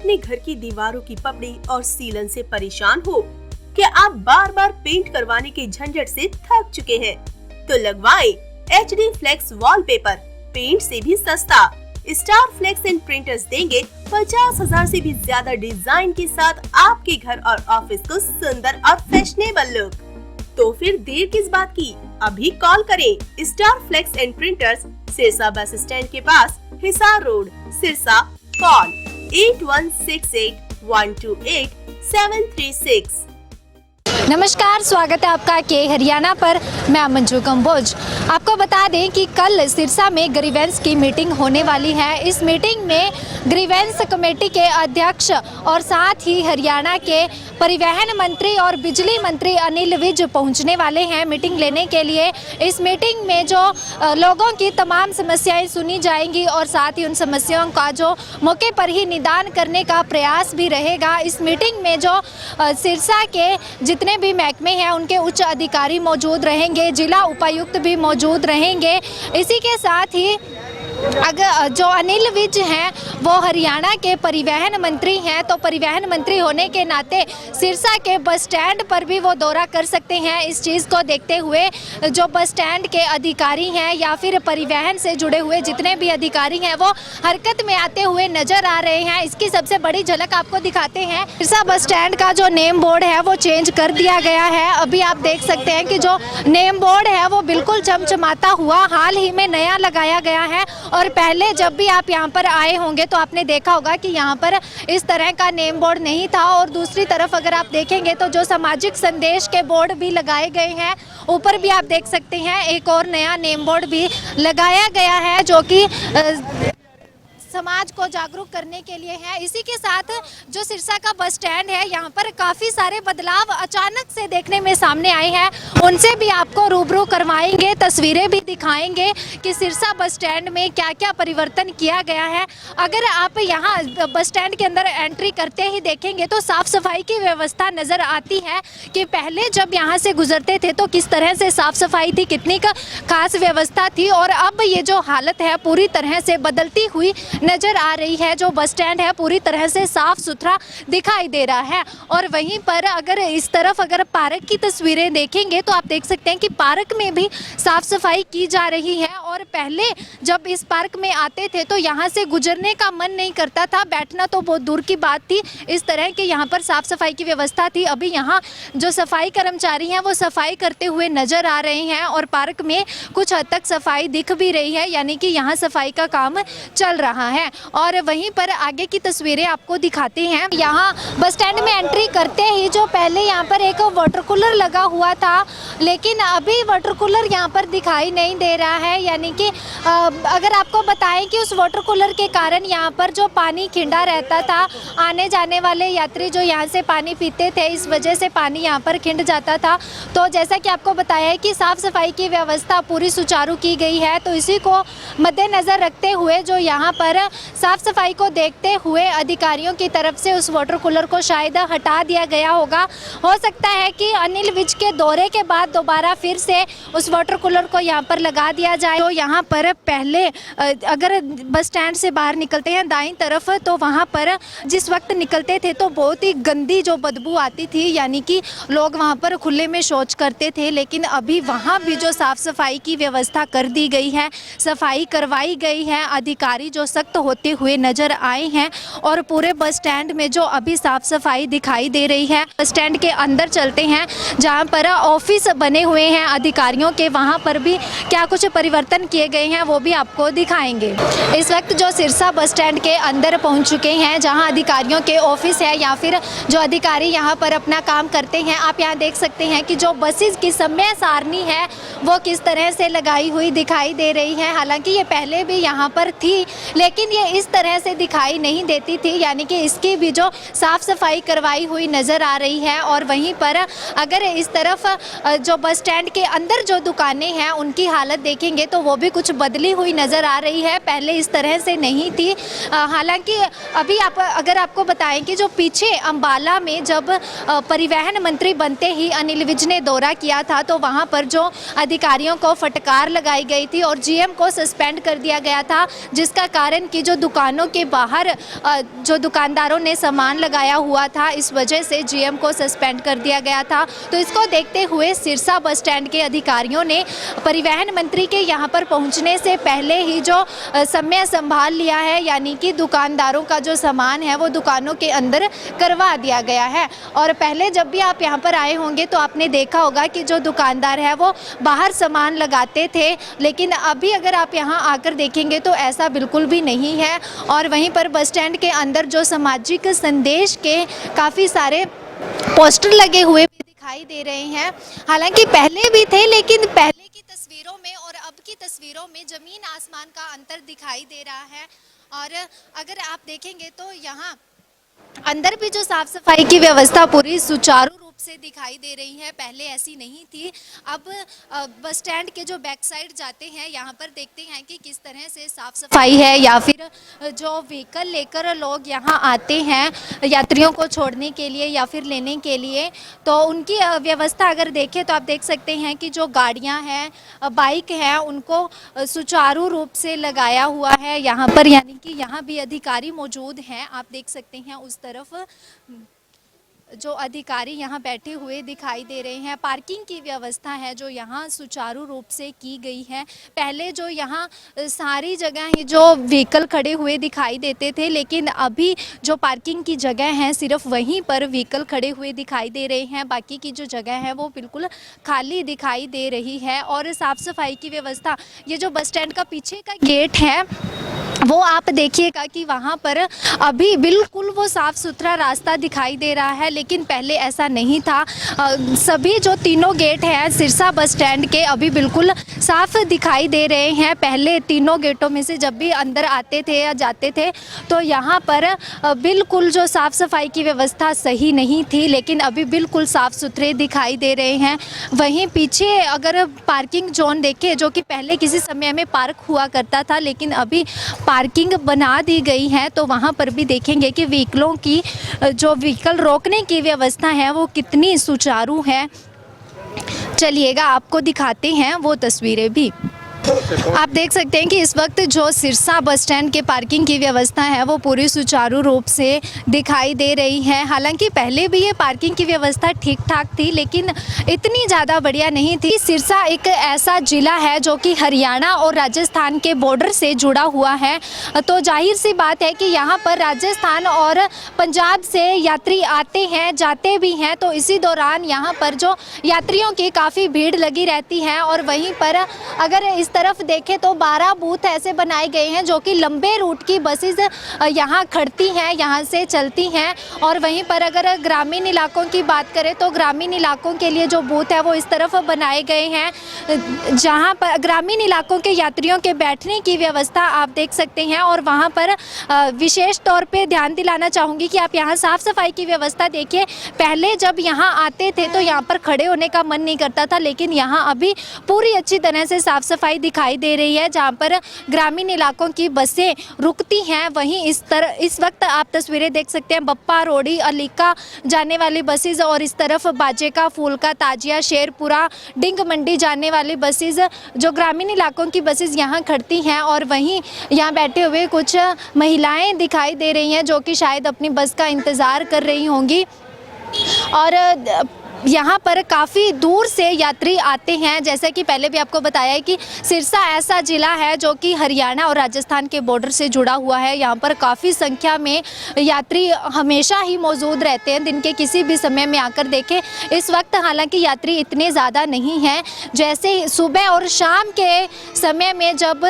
अपने घर की दीवारों की पपड़ी और सीलन से परेशान हो? क्या आप बार बार पेंट करवाने के झंझट से थक चुके हैं? तो लगवाएं HD Flex वॉलपेपर, पेंट से भी सस्ता। स्टार फ्लेक्स एंड प्रिंटर्स देंगे 50,000 से भी ज्यादा डिजाइन के साथ आपके घर और ऑफिस को सुंदर और फैशनेबल लुक। तो फिर देर किस बात की, अभी कॉल करें। Star flex and printers, Sirsa bus stand के पास, हिसार रोड, सिरसा। कॉल 8168128736। नमस्कार, स्वागत है आपका के हरियाणा पर। मैं मंजू कंबोज। आपको बता दें कि कल सिरसा में ग्रीवेंस की मीटिंग होने वाली है। इस मीटिंग में ग्रीवेंस कमेटी के अध्यक्ष और साथ ही हरियाणा के परिवहन मंत्री और बिजली मंत्री अनिल विज पहुंचने वाले हैं मीटिंग लेने के लिए। इस मीटिंग में जो लोगों की तमाम समस्याएं सुनी जाएंगी और साथ ही उन समस्याओं का जो मौके पर ही निदान करने का प्रयास भी रहेगा। इस मीटिंग में जो सिरसा के जितने भी महकमे हैं उनके उच्च अधिकारी मौजूद रहेंगे, जिला उपायुक्त भी मौजूद रहेंगे। इसी के साथ ही अगर जो अनिल विज हैं वो हरियाणा के परिवहन मंत्री हैं, तो परिवहन मंत्री होने के नाते सिरसा के बस स्टैंड पर भी वो दौरा कर सकते हैं। इस चीज़ को देखते हुए जो बस स्टैंड के अधिकारी हैं या फिर परिवहन से जुड़े हुए जितने भी अधिकारी हैं वो हरकत में आते हुए नजर आ रहे हैं। इसकी सबसे बड़ी झलक आपको दिखाते हैं। सिरसा बस स्टैंड का जो नेम बोर्ड है वो चेंज कर दिया गया है। अभी आप देख सकते हैं कि जो नेम बोर्ड है वो बिल्कुल चमचमाता हुआ हाल ही में नया लगाया गया है। और पहले जब भी आप यहाँ पर आए होंगे तो आपने देखा होगा कि यहाँ पर इस तरह का नेम बोर्ड नहीं था। और दूसरी तरफ अगर आप देखेंगे तो जो सामाजिक संदेश के बोर्ड भी लगाए गए हैं, ऊपर भी आप देख सकते हैं एक और नया नेम बोर्ड भी लगाया गया है जो कि समाज को जागरूक करने के लिए है। इसी के साथ जो सिरसा का बस स्टैंड है यहाँ पर काफ़ी सारे बदलाव अचानक से देखने में सामने आए हैं, उनसे भी आपको रूबरू करवाएंगे, तस्वीरें भी दिखाएंगे कि सिरसा बस स्टैंड में क्या क्या परिवर्तन किया गया है। अगर आप यहाँ बस स्टैंड के अंदर एंट्री करते ही देखेंगे तो साफ़ सफाई की व्यवस्था नज़र आती है कि पहले जब यहाँ से गुजरते थे तो किस तरह से साफ़ सफाई थी, कितनी खास व्यवस्था थी, और अब ये जो हालत है पूरी तरह से बदलती हुई नजर आ रही है। जो बस स्टैंड है पूरी तरह से साफ सुथरा दिखाई दे रहा है। और वहीं पर अगर इस तरफ अगर पार्क की तस्वीरें देखेंगे तो आप देख सकते हैं कि पार्क में भी साफ सफाई की जा रही है। और पहले जब इस पार्क में आते थे तो यहाँ से गुजरने का मन नहीं करता था, बैठना तो बहुत दूर की बात थी। इस तरह के यहाँ पर साफ सफाई की व्यवस्था थी। अभी यहाँ जो सफाई कर्मचारी हैं वो सफाई करते हुए नजर आ रहे हैं और पार्क में कुछ हद तक सफाई दिख भी रही है, यानी कि यहाँ सफाई का काम चल रहा है। और वहीं पर आगे की तस्वीरें आपको दिखाते हैं। यहाँ बस स्टैंड में एंट्री करते ही जो पहले यहाँ पर एक वाटर कूलर लगा हुआ था, लेकिन अभी वाटर कूलर यहाँ पर दिखाई नहीं दे रहा है। यानी कि अगर आपको बताएं कि उस वाटर कूलर के कारण यहाँ पर जो पानी खिंडा रहता था, आने जाने वाले यात्री जो यहाँ से पानी पीते थे इस वजह से पानी यहाँ पर खिंड जाता था। तो जैसा कि आपको बताया है कि साफ़ सफाई की व्यवस्था पूरी सुचारू की गई है, तो इसी को मद्देनज़र रखते हुए जो यहाँ पर साफ सफाई को देखते हुए अधिकारियों की तरफ से उस वाटर कूलर को शायद हटा दिया गया होगा। हो सकता है कि अनिल विज के दौरे के बाद दोबारा फिर से उस वाटर कूलर को यहाँ पर लगा दिया जाए। तो यहाँ पर पहले अगर बस स्टैंड से बाहर निकलते हैं दाईं तरफ तो वहाँ पर जिस वक्त निकलते थे तो बहुत ही गंदी जो बदबू आती थी, यानी कि लोग वहाँ पर खुले में शौच करते थे। लेकिन अभी वहाँ भी जो साफ सफाई की व्यवस्था कर दी गई है, सफाई करवाई गई है, अधिकारी जो सख्त होते हुए नजर आए हैं और पूरे बस स्टैंड में जो अभी साफ सफाई दिखाई दे रही है। बस स्टैंड के अंदर चलते हैं जहां पर ऑफिस बने हुए हैं अधिकारियों के, वहां पर भी क्या कुछ परिवर्तन किए गए हैं वो भी आपको दिखाएंगे। इस वक्त जो सिरसा बस स्टैंड के अंदर पहुंच चुके हैं जहां अधिकारियों के ऑफिस है या फिर जो अधिकारी यहां पर अपना काम करते हैं। आप यहां देख सकते हैं कि जो बसेस की समय सारणी है वो किस तरह से लगाई हुई दिखाई दे रही है। हालांकि ये पहले भी यहाँ पर थी लेकिन ये इस तरह से दिखाई नहीं देती थी, यानी कि इसकी भी जो साफ़ सफाई करवाई हुई नज़र आ रही है। और वहीं पर अगर इस तरफ जो बस स्टैंड के अंदर जो दुकानें हैं उनकी हालत देखेंगे तो वो भी कुछ बदली हुई नज़र आ रही है, पहले इस तरह से नहीं थी। हालांकि अभी अगर आपको बताएं कि जो पीछे अम्बाला में जब परिवहन मंत्री बनते ही अनिल विज ने दौरा किया था तो वहाँ पर जो अधिकारियों को फटकार लगाई गई थी और GM को सस्पेंड कर दिया गया था, जिसका कारण स्टैंड की जो दुकानों के बाहर जो दुकानदारों ने सामान लगाया हुआ था, इस वजह से जीएम को सस्पेंड कर दिया गया था। तो इसको देखते हुए सिरसा बस स्टैंड के अधिकारियों ने परिवहन मंत्री के यहाँ पर पहुँचने से पहले ही जो समय संभाल लिया है, यानी कि दुकानदारों का जो सामान है वो दुकानों के अंदर करवा दिया गया है। और पहले जब भी आप यहाँ पर आए होंगे तो आपने देखा होगा कि जो दुकानदार है वो बाहर सामान लगाते थे, लेकिन अभी अगर आप यहाँ आकर देखेंगे तो ऐसा बिल्कुल भी नहीं है। और वहीं पर बस स्टैंड के अंदर जो सामाजिक संदेश के काफ़ी सारे पोस्टर लगे हुए भी दिखाई दे रहे हैं। हालांकि पहले भी थे, लेकिन पहले की तस्वीरों में और अब की तस्वीरों में ज़मीन आसमान का अंतर दिखाई दे रहा है। और अगर आप देखेंगे तो यहाँ अंदर भी जो साफ सफाई की व्यवस्था पूरी सुचारू रूप से दिखाई दे रही है, पहले ऐसी नहीं थी। अब बस स्टैंड के जो बैक साइड जाते हैं यहाँ पर देखते हैं कि किस तरह से साफ सफाई है, या फिर जो व्हीकल लेकर लोग यहाँ आते हैं यात्रियों को छोड़ने के लिए या फिर लेने के लिए, तो उनकी व्यवस्था अगर देखें तो आप देख सकते हैं कि जो गाड़ियाँ हैं, बाइक हैं, उनको सुचारू रूप से लगाया हुआ है यहाँ पर, यानी कि यहाँ भी अधिकारी मौजूद हैं। आप देख सकते हैं उस तरफ जो अधिकारी यहाँ बैठे हुए दिखाई दे रहे हैं। पार्किंग की व्यवस्था है जो यहाँ सुचारू रूप से की गई है। पहले जो यहाँ सारी जगह ही जो व्हीकल खड़े हुए दिखाई देते थे, लेकिन अभी जो पार्किंग की जगह है सिर्फ वहीं पर व्हीकल खड़े हुए दिखाई दे रहे हैं। बाकी की जो जगह है वो बिल्कुल खाली दिखाई दे रही है। और साफ़ सफाई की व्यवस्था, ये जो बस स्टैंड का पीछे का गेट है वो आप देखिएगा कि वहाँ पर अभी बिल्कुल वो साफ़ सुथरा रास्ता दिखाई दे रहा है, लेकिन पहले ऐसा नहीं था। सभी जो तीनों गेट हैं सिरसा बस स्टैंड के अभी बिल्कुल साफ़ दिखाई दे रहे हैं। पहले तीनों गेटों में से जब भी अंदर आते थे या जाते थे तो यहाँ पर बिल्कुल जो साफ़ सफाई की व्यवस्था सही नहीं थी, लेकिन अभी बिल्कुल साफ़ सुथरे दिखाई दे रहे हैं। वहीं पीछे अगर पार्किंग जोन देखें, जो कि पहले किसी समय में पार्क हुआ करता था, लेकिन अभी पार्किंग बना दी गई है, तो वहाँ पर भी देखेंगे कि व्हीकलों की जो व्हीकल रोकने की व्यवस्था है वो कितनी सुचारू है। चलिएगा आपको दिखाते हैं वो तस्वीरें भी। आप देख सकते हैं कि इस वक्त जो सिरसा बस स्टैंड के पार्किंग की व्यवस्था है वो पूरी सुचारू रूप से दिखाई दे रही है। हालांकि पहले भी ये पार्किंग की व्यवस्था ठीक ठाक थी, लेकिन इतनी ज़्यादा बढ़िया नहीं थी। सिरसा एक ऐसा ज़िला है जो कि हरियाणा और राजस्थान के बॉर्डर से जुड़ा हुआ है, तो जाहिर सी बात है कि यहाँ पर राजस्थान और पंजाब से यात्री आते हैं, जाते भी हैं। तो इसी दौरान यहाँ पर जो यात्रियों की काफ़ी भीड़ लगी रहती है। और वहीं पर अगर इस तरफ देखें तो 12 बूथ ऐसे बनाए गए हैं जो कि लंबे रूट की बसेस यहाँ खड़ती हैं, यहाँ से चलती हैं। और वहीं पर अगर ग्रामीण इलाकों की बात करें तो ग्रामीण इलाकों के लिए जो बूथ है वो इस तरफ बनाए गए हैं, जहाँ पर ग्रामीण इलाकों के यात्रियों के बैठने की व्यवस्था आप देख सकते हैं। और वहाँ पर विशेष तौर पे ध्यान दिलाना चाहूँगी कि आप यहाँ साफ़ सफाई की व्यवस्था देखिए। पहले जब यहाँ आते थे तो यहाँ पर खड़े होने का मन नहीं करता था, लेकिन यहाँ अभी पूरी अच्छी तरह से साफ़ सफाई दिखाई दे रही है। जहाँ पर ग्रामीण इलाकों की बसें रुकती हैं, वहीं इस वक्त आप तस्वीरें देख सकते हैं बप्पा रोडी अलीका जाने वाली बसेस, और इस तरफ बाजेका फूलका ताजिया शेरपुरा डिंग मंडी जाने वाली बसेस, जो ग्रामीण इलाकों की बसेस यहाँ खड़ती हैं। और वहीं यहाँ बैठे हुए कुछ महिलाएं दिखाई दे रही हैं जो कि शायद अपनी बस का इंतज़ार कर रही होंगी। और यहाँ पर काफ़ी दूर से यात्री आते हैं। जैसे कि पहले भी आपको बताया है कि सिरसा ऐसा ज़िला है जो कि हरियाणा और राजस्थान के बॉर्डर से जुड़ा हुआ है। यहाँ पर काफ़ी संख्या में यात्री हमेशा ही मौजूद रहते हैं, दिन के किसी भी समय में आकर देखें। इस वक्त हालांकि यात्री इतने ज़्यादा नहीं हैं। जैसे सुबह और शाम के समय में जब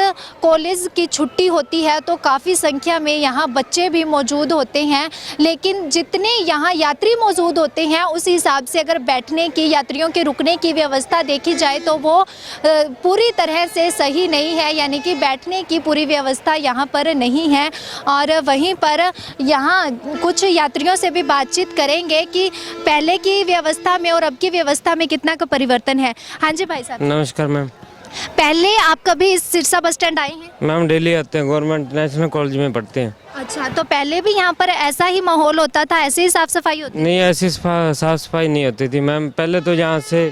कॉलेज की छुट्टी होती है तो काफ़ी संख्या में यहाँ बच्चे भी मौजूद होते हैं, लेकिन जितने यहाँ यात्री मौजूद होते हैं उस हिसाब से अगर बैठने की, यात्रियों के रुकने की व्यवस्था देखी जाए तो वो पूरी तरह से सही नहीं है, यानी कि बैठने की पूरी व्यवस्था यहाँ पर नहीं है। और वहीं पर यहाँ कुछ यात्रियों से भी बातचीत करेंगे कि पहले की व्यवस्था में और अब की व्यवस्था में कितना का परिवर्तन है। हाँ जी भाई साहब, नमस्कार मैम। पहले आप कभी इस सिरसा बस स्टैंड आए हैं? मैम डेली आते हैं, गवर्नमेंट नेशनल कॉलेज में पढ़ते हैं। अच्छा, तो पहले भी यहाँ पर ऐसा ही माहौल होता था, ऐसे ही साफ सफाई होती? नहीं, ऐसी साफ सफाई नहीं होती थी मैम। पहले तो यहाँ से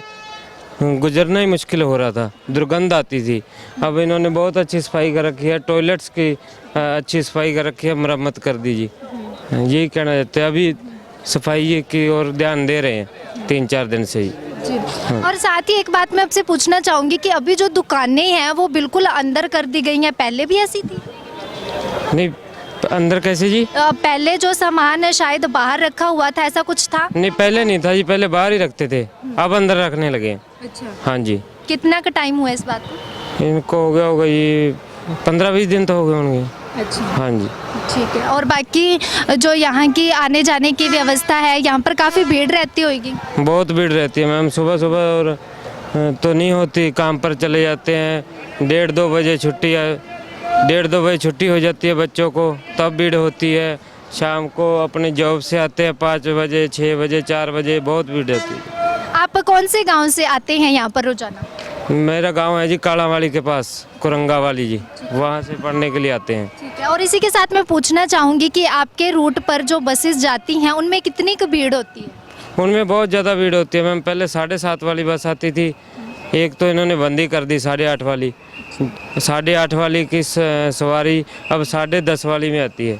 गुजरना ही मुश्किल हो रहा था, दुर्गंध आती थी। अब इन्होंने बहुत अच्छी सफाई कर रखी है, टॉयलेट्स की अच्छी सफाई कर रखी है, मरम्मत कर दीजिए, यही कहना चाहते हैं। अभी सफाई की ओर ध्यान दे रहे हैं 3-4 दिन से ही। जी। और साथ ही एक बात मैं आपसे पूछना चाहूँगी कि अभी जो दुकानें हैं वो बिल्कुल अंदर कर दी गई हैं, पहले भी ऐसी थी? नहीं, अंदर कैसे जी? पहले जो सामान शायद बाहर रखा हुआ था, ऐसा कुछ था? नहीं, पहले नहीं था जी, पहले बाहर ही रखते थे, अब अंदर रखने लगे। अच्छा। हाँ जी। कितना का टाइम हुआ इस बात को? इनको हो गया होगा ये 15-20 दिन तो हो गए होंगे। अच्छा। हाँ जी। ठीक है। और बाकी जो यहाँ की आने जाने की व्यवस्था है, यहाँ पर काफ़ी भीड़ रहती होगी? बहुत भीड़ रहती है मैम, सुबह सुबह और तो नहीं होती, काम पर चले जाते हैं, 1:30-2 बजे छुट्टी है, 1:30-2 बजे छुट्टी हो जाती है बच्चों को, तब भीड़ होती है। शाम को अपने जॉब से आते हैं 5 बजे, 6 बजे, 4 बजे, बहुत भीड़ रहती है। आप कौन से गांव से आते हैं यहाँ पर रोजाना? मेरा गांव है जी कालावाली के पास, कुरंगा वाली जी, वहाँ से पढ़ने के लिए आते हैं। ठीक है। और इसी के साथ मैं पूछना चाहूँगी कि आपके रूट पर जो बसेस जाती हैं उनमें कितनी की भीड़ होती है? उनमें बहुत ज़्यादा भीड़ होती है मैम। पहले 7:30 वाली बस आती थी, एक तो इन्होंने बंदी कर दी 8:30 वाली। 8:30 वाली की सवारी अब 10:30 वाली में आती है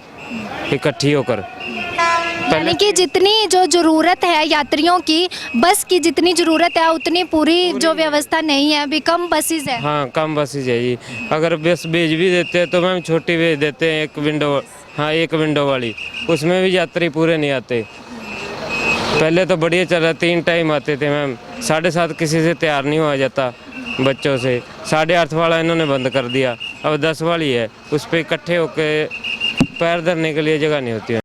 इकट्ठी होकर। यानी कि जितनी जो ज़रूरत है यात्रियों की, बस की जितनी ज़रूरत है उतनी पूरी जो व्यवस्था नहीं है, अभी कम बसेस है। हाँ, कम बसेज है जी। अगर बस भेज भी देते हैं तो मैम छोटी भेज देते हैं, एक विंडो, हाँ एक विंडो वाली, उसमें भी यात्री पूरे नहीं आते। पहले तो बढ़िया चल रहा, 3 टाइम आते थे मैम, 7:30 किसी से तैयार नहीं हुआ जाता बच्चों से। 8:30 वाला इन्होंने बंद कर दिया, अब 10 वाली है, उस पर इकट्ठे होकर पैर धरने के लिए जगह नहीं होती है।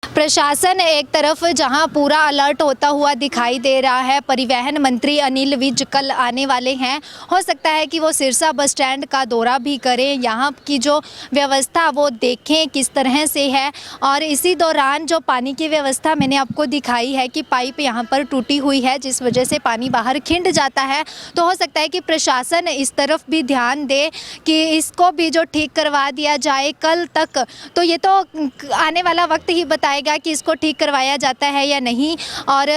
प्रशासन एक तरफ जहां पूरा अलर्ट होता हुआ दिखाई दे रहा है, परिवहन मंत्री अनिल विज कल आने वाले हैं, हो सकता है कि वो सिरसा बस स्टैंड का दौरा भी करें, यहाँ की जो व्यवस्था वो देखें किस तरह से है। और इसी दौरान जो पानी की व्यवस्था मैंने आपको दिखाई है कि पाइप यहाँ पर टूटी हुई है जिस वजह से पानी बाहर खिंड जाता है, तो हो सकता है कि प्रशासन इस तरफ भी ध्यान दे कि इसको भी जो ठीक करवा दिया जाए कल तक। तो ये तो आने वाला वक्त ही बताएगा कि इसको ठीक करवाया जाता है या नहीं। और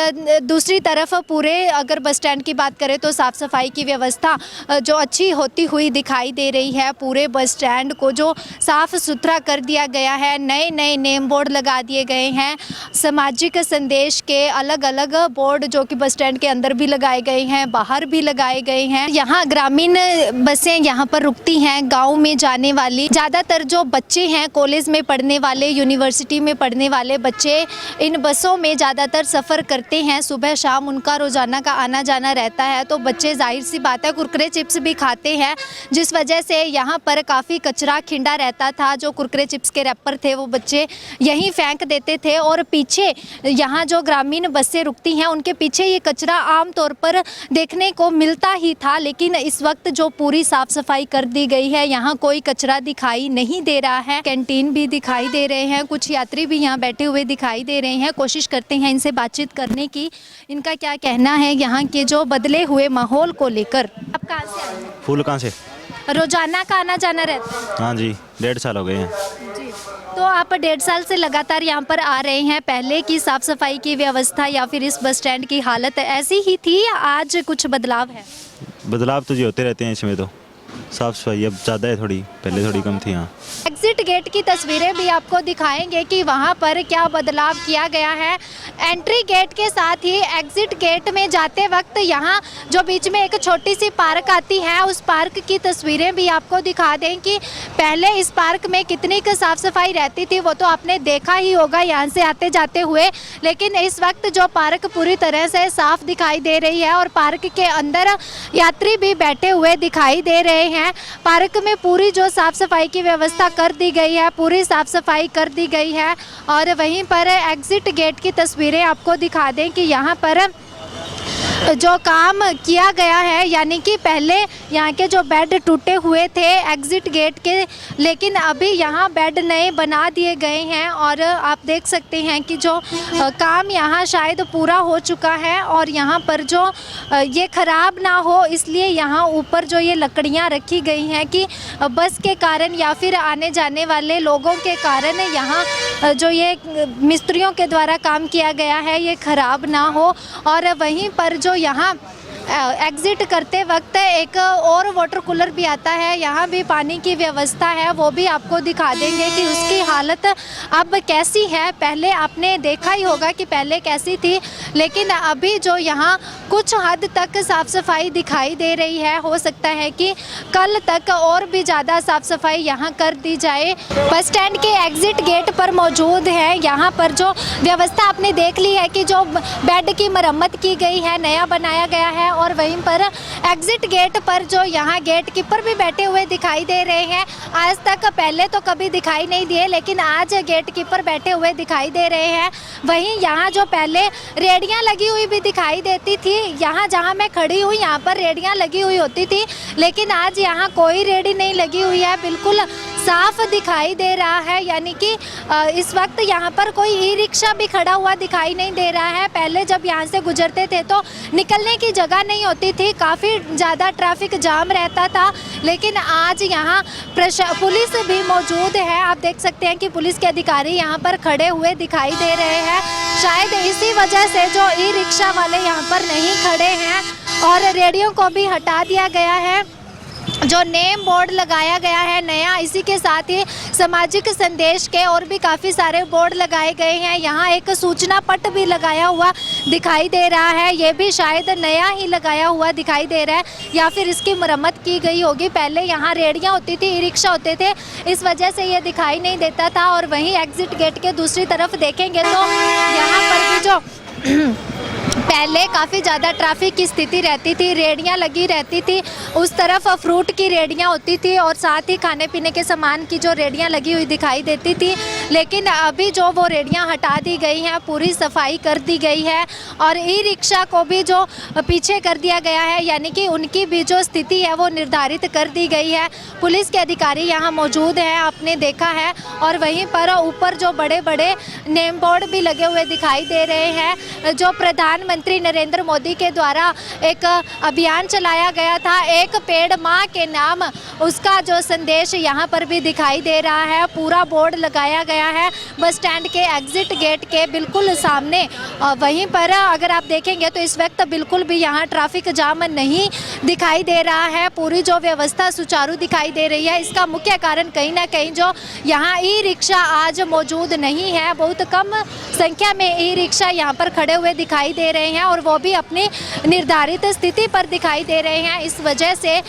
दूसरी तरफ पूरे अगर बस स्टैंड की बात करें तो साफ़ सफाई की व्यवस्था जो अच्छी होती हुई दिखाई दे रही है। पूरे बस स्टैंड को जो साफ़ सुथरा कर दिया गया है, नए नए नेम बोर्ड लगा दिए गए हैं, सामाजिक संदेश के अलग अलग बोर्ड जो कि बस स्टैंड के अंदर भी लगाए गए हैं, बाहर भी लगाए गए हैं। यहाँ ग्रामीण बसें यहाँ पर रुकती हैं, गाँव में जाने वाली। ज़्यादातर जो बच्चे हैं कॉलेज में पढ़ने वाले, यूनिवर्सिटी में पढ़ने वाले बच्चे इन बसों में ज़्यादातर सफ़र करते हैं, सुबह शाम उनका रोज़ाना का आना जाना रहता है। तो बच्चे जाहिर सी बात है कुरकुरे चिप्स भी खाते हैं, जिस वजह से यहाँ पर काफ़ी कचरा खिंडा रहता था। जो कुरकुरे चिप्स के रैपर थे वो बच्चे यहीं फेंक देते थे। और पीछे यहाँ जो ग्रामीण बसें रुकती हैं उनके पीछे ये कचरा आम तौर पर देखने को मिलता ही था, लेकिन इस वक्त जो पूरी साफ़ सफाई कर दी गई है, यहाँ कोई कचरा दिखाई नहीं दे रहा है। कैंटीन भी दिखाई दे रहे हैं, कुछ यात्री भी यहाँ बैठे हुए दिखाई दे रहे हैं। कोशिश करते हैं इनसे बातचीत करने की, इनका क्या कहना है यहाँ के जो बदले हुए माहौल को लेकर। आप कहाँ से आए हैं? फूल कहाँ से? रोजाना का आना जाना रहता है? हाँ जी, 1.5 साल हो गए हैं। जी। तो आप 1.5 साल से लगातार यहाँ पर आ रहे हैं। पहले की साफ़ सफाई की व्यवस्था या फिर इस बस स्टैंड की हालत ऐसी ही थी या आज कुछ बदलाव है? बदलाव तो जी होते रहते हैं इसमें तो। साफ़ सफाई अब ज़्यादा है थोड़ी, पहले थोड़ी कम थी। हाँ, एग्जिट गेट की तस्वीरें भी आपको दिखाएंगे कि वहां पर क्या बदलाव किया गया है। एंट्री गेट के साथ ही एग्जिट गेट में जाते वक्त यहाँ जो बीच में एक छोटी सी पार्क आती है, उस पार्क की तस्वीरें भी आपको दिखा दें कि पहले इस पार्क में कितनी साफ सफाई रहती थी वो तो आपने देखा ही होगा यहाँ से आते जाते हुए। लेकिन इस वक्त जो पार्क पूरी तरह से साफ दिखाई दे रही है और पार्क के अंदर यात्री भी बैठे हुए दिखाई दे रहे हैं। पार्क में पूरी जो साफ सफाई की व्यवस्था कर दी गई है, पूरी साफ सफाई कर दी गई है। और वहीं पर एग्जिट गेट की तस्वीरें आपको दिखा दें कि यहाँ पर जो काम किया गया है, यानी कि पहले यहाँ के जो बेड टूटे हुए थे एग्जिट गेट के, लेकिन अभी यहाँ बेड नए बना दिए गए हैं। और आप देख सकते हैं कि जो काम यहाँ शायद पूरा हो चुका है और यहाँ पर जो ये ख़राब ना हो इसलिए यहाँ ऊपर जो ये लकड़ियाँ रखी गई हैं कि बस के कारण या फिर आने जाने वाले लोगों के कारण यहाँ जो ये मिस्त्रियों के द्वारा काम किया गया है ये ख़राब ना हो। और वहीं पर जो यहाँ एग्ज़िट करते वक्त एक और वाटर कूलर भी आता है, यहाँ भी पानी की व्यवस्था है, वो भी आपको दिखा देंगे कि उसकी हालत अब कैसी है। पहले आपने देखा ही होगा कि पहले कैसी थी, लेकिन अभी जो यहाँ कुछ हद तक साफ़ सफाई दिखाई दे रही है। हो सकता है कि कल तक और भी ज़्यादा साफ़ सफाई यहाँ कर दी जाए। बस स्टैंड के एग्ज़िट गेट पर मौजूद है, यहाँ पर जो व्यवस्था आपने देख ली है कि जो बेड की मरम्मत की गई है, नया बनाया गया है। और वहीं पर एग्जिट गेट पर जो यहाँ गेट कीपर भी बैठे हुए दिखाई दे रहे हैं। आज तक पहले तो कभी दिखाई नहीं दिए, लेकिन आज गेट कीपर बैठे हुए दिखाई दे रहे हैं। वहीं यहाँ जो पहले रेडियाँ लगी हुई भी दिखाई देती थी, यहाँ जहाँ मैं खड़ी हूँ यहाँ पर रेडियाँ लगी हुई होती थी, लेकिन आज यहाँ कोई रेडी नहीं लगी हुई है, बिल्कुल साफ दिखाई दे रहा है। यानी कि इस वक्त यहाँ पर कोई ई रिक्शा भी खड़ा हुआ दिखाई नहीं दे रहा है। पहले जब यहाँ से गुजरते थे तो निकलने की जगह नहीं होती थी, काफ़ी ज़्यादा ट्रैफिक जाम रहता था, लेकिन आज यहाँ पुलिस भी मौजूद है। आप देख सकते हैं कि पुलिस के अधिकारी यहाँ पर खड़े हुए दिखाई दे रहे हैं। शायद इसी वजह से जो ई रिक्शा वाले यहाँ पर नहीं खड़े हैं और रेडियो को भी हटा दिया गया है। जो नेम बोर्ड लगाया गया है नया, इसी के साथ ही सामाजिक संदेश के और भी काफ़ी सारे बोर्ड लगाए गए हैं। यहाँ एक सूचना पट भी लगाया हुआ दिखाई दे रहा है, ये भी शायद नया ही लगाया हुआ दिखाई दे रहा है या फिर इसकी मरम्मत की गई होगी। पहले यहाँ रेडियाँ होती थी, ई रिक्शा होते थे, इस वजह से ये दिखाई नहीं देता था। और वहीं एग्जिट गेट के दूसरी तरफ देखेंगे तो यहाँ पर भी जो पहले काफ़ी ज़्यादा ट्रैफिक की स्थिति रहती थी, रेडियाँ लगी रहती थी, उस तरफ फ्रूट की रेडियाँ होती थी और साथ ही खाने पीने के सामान की जो रेडियाँ लगी हुई दिखाई देती थी। लेकिन अभी जो वो रेडियाँ हटा दी गई हैं, पूरी सफाई कर दी गई है और ई रिक्शा को भी जो पीछे कर दिया गया है, यानी कि उनकी भी जो स्थिति है वो निर्धारित कर दी गई है। पुलिस के अधिकारी यहाँ मौजूद हैं, आपने देखा है। और वहीं पर ऊपर जो बड़े बड़े नेम बोर्ड भी लगे हुए दिखाई दे रहे हैं। जो प्रधानमंत्री नरेंद्र मोदी के द्वारा एक अभियान चलाया गया था, एक पेड़ माँ के नाम, उसका जो संदेश यहाँ पर भी दिखाई दे रहा है। पूरा बोर्ड लगाया गया है बस स्टैंड के एग्जिट गेट के बिल्कुल सामने। वहीं पर अगर आप देखेंगे तो इस वक्त बिल्कुल भी यहाँ ट्रैफिक जाम नहीं दिखाई दे रहा है, पूरी जो व्यवस्था सुचारू दिखाई दे रही है। इसका मुख्य कारण कहीं ना कहीं जो यहाँ ई रिक्शा आज मौजूद नहीं है, बहुत कम संख्या में ई रिक्शा यहाँ पर खड़े हुए दिखाई दे रहे हैं और वो भी अपनी निर्धारित स्थिति पर दिखाई दे रहे हैं। इस वजह से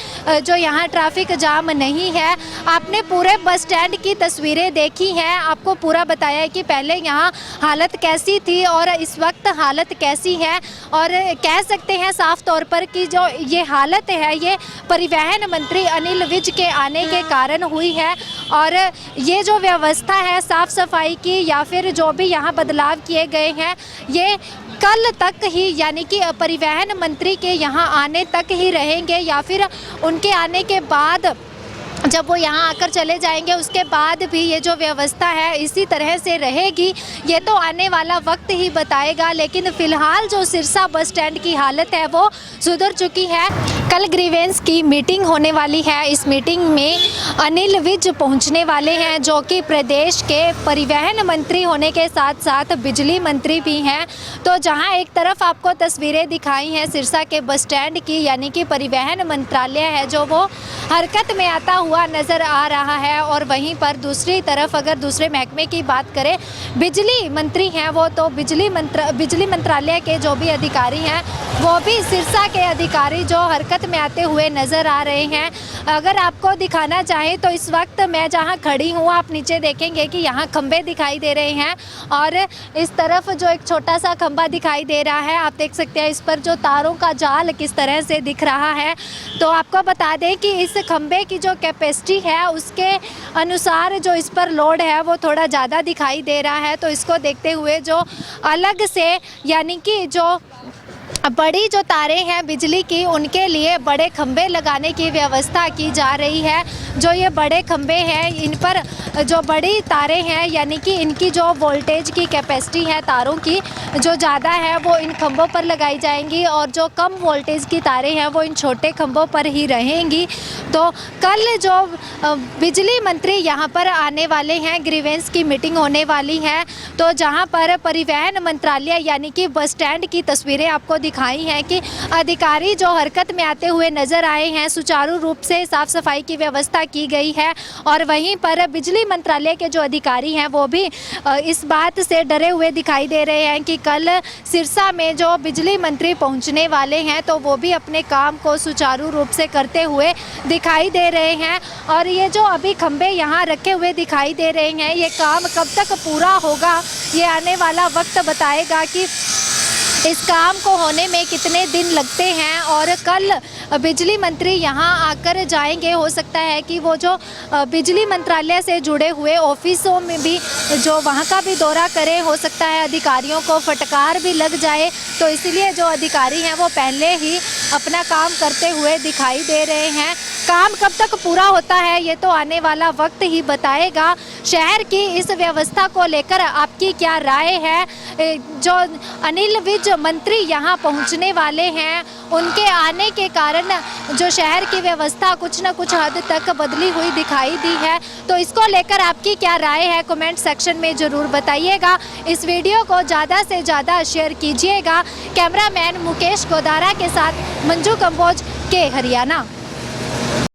जो यहाँ ट्रैफिक जाम नहीं है। आपने पूरे बस स्टैंड की तस्वीरें देखी हैं, आपको पूरा बताया है कि पहले यहाँ हालत कैसी थी और इस वक्त हालत कैसी है। और कह सकते हैं साफ तौर पर कि जो ये हालत है ये परिवहन मंत्री अनिल विज के आने के कारण हुई है। और ये जो व्यवस्था है साफ सफाई की या फिर जो भी यहाँ बदलाव किए गए हैं, ये कल तक ही यानी कि परिवहन मंत्री के यहाँ आने तक ही रहेंगे या फिर उनके आने के बाद जब वो यहाँ आकर चले जाएंगे उसके बाद भी ये जो व्यवस्था है इसी तरह से रहेगी। ये तो आने वाला वक्त ही बताएगा, लेकिन फ़िलहाल जो सिरसा बस स्टैंड की हालत है वो सुधर चुकी है। कल ग्रीवेंस की मीटिंग होने वाली है। इस मीटिंग में अनिल विज पहुंचने वाले हैं, जो कि प्रदेश के परिवहन मंत्री होने के साथ साथ बिजली मंत्री भी हैं। तो जहां एक तरफ आपको तस्वीरें दिखाई हैं सिरसा के बस स्टैंड की, यानी कि परिवहन मंत्रालय है जो वो हरकत में आता हुआ नज़र आ रहा है, और वहीं पर दूसरी तरफ अगर दूसरे महकमे की बात करें, बिजली मंत्री हैं वो, तो बिजली मंत्रालय के जो भी अधिकारी हैं वो भी सिरसा के अधिकारी जो हरकत में आते हुए नज़र आ रहे हैं। अगर आपको दिखाना चाहें तो इस वक्त मैं जहां खड़ी हूं, आप नीचे देखेंगे कि यहां खंबे दिखाई दे रहे हैं, और इस तरफ जो एक छोटा सा खंबा दिखाई दे रहा है, आप देख सकते हैं इस पर जो तारों का जाल किस तरह से दिख रहा है। तो आपको बता दें कि इस खंबे की जो कैपेसिटी है उसके अनुसार जो इस पर लोड है वो थोड़ा ज़्यादा दिखाई दे रहा है। तो इसको देखते हुए जो अलग से, यानी कि जो बड़ी जो तारें हैं बिजली की, उनके लिए बड़े खंबे लगाने की व्यवस्था की जा रही है। जो ये बड़े खंबे हैं, इन पर जो बड़ी तारें हैं, यानी कि इनकी जो वोल्टेज की कैपेसिटी है तारों की जो ज़्यादा है वो इन खंभों पर लगाई जाएंगी, और जो कम वोल्टेज की तारें हैं वो इन छोटे खंभों पर ही रहेंगी। तो कल जो बिजली मंत्री यहाँ पर आने वाले हैं, ग्रीवेंस की मीटिंग होने वाली है, तो जहाँ पर परिवहन मंत्रालय यानी कि बस स्टैंड की तस्वीरें आपको दिखाई हैं कि अधिकारी जो हरकत में आते हुए नज़र आए हैं, सुचारू रूप से साफ़ सफाई की व्यवस्था की गई है। और वहीं पर बिजली मंत्रालय के जो अधिकारी हैं वो भी इस बात से डरे हुए दिखाई दे रहे हैं कि कल सिरसा में जो बिजली मंत्री पहुंचने वाले हैं तो वो भी अपने काम को सुचारू रूप से करते हुए दिखाई दे रहे हैं। और ये जो अभी खंबे यहाँ रखे हुए दिखाई दे रहे हैं, ये काम कब तक पूरा होगा ये आने वाला वक्त बताएगा कि इस काम को होने में कितने दिन लगते हैं। और कल बिजली मंत्री यहाँ आकर जाएंगे, हो सकता है कि वो जो बिजली मंत्रालय से जुड़े हुए ऑफिसों में भी जो वहाँ का भी दौरा करें, हो सकता है अधिकारियों को फटकार भी लग जाए। तो इसलिए जो अधिकारी हैं वो पहले ही अपना काम करते हुए दिखाई दे रहे हैं। काम कब तक पूरा होता है ये तो आने वाला वक्त ही बताएगा। शहर की इस व्यवस्था को लेकर आपकी क्या राय है? जो अनिल विज मंत्री यहाँ पहुँचने वाले हैं, उनके आने के कारण जो शहर की व्यवस्था कुछ न कुछ हद तक बदली हुई दिखाई दी है। तो इसको लेकर आपकी क्या राय है कमेंट सेक्शन में ज़रूर बताइएगा। इस वीडियो को ज़्यादा से ज़्यादा शेयर कीजिएगा। कैमरामैन मुकेश गोदारा के साथ मंजू कंबोज, के हरियाणा।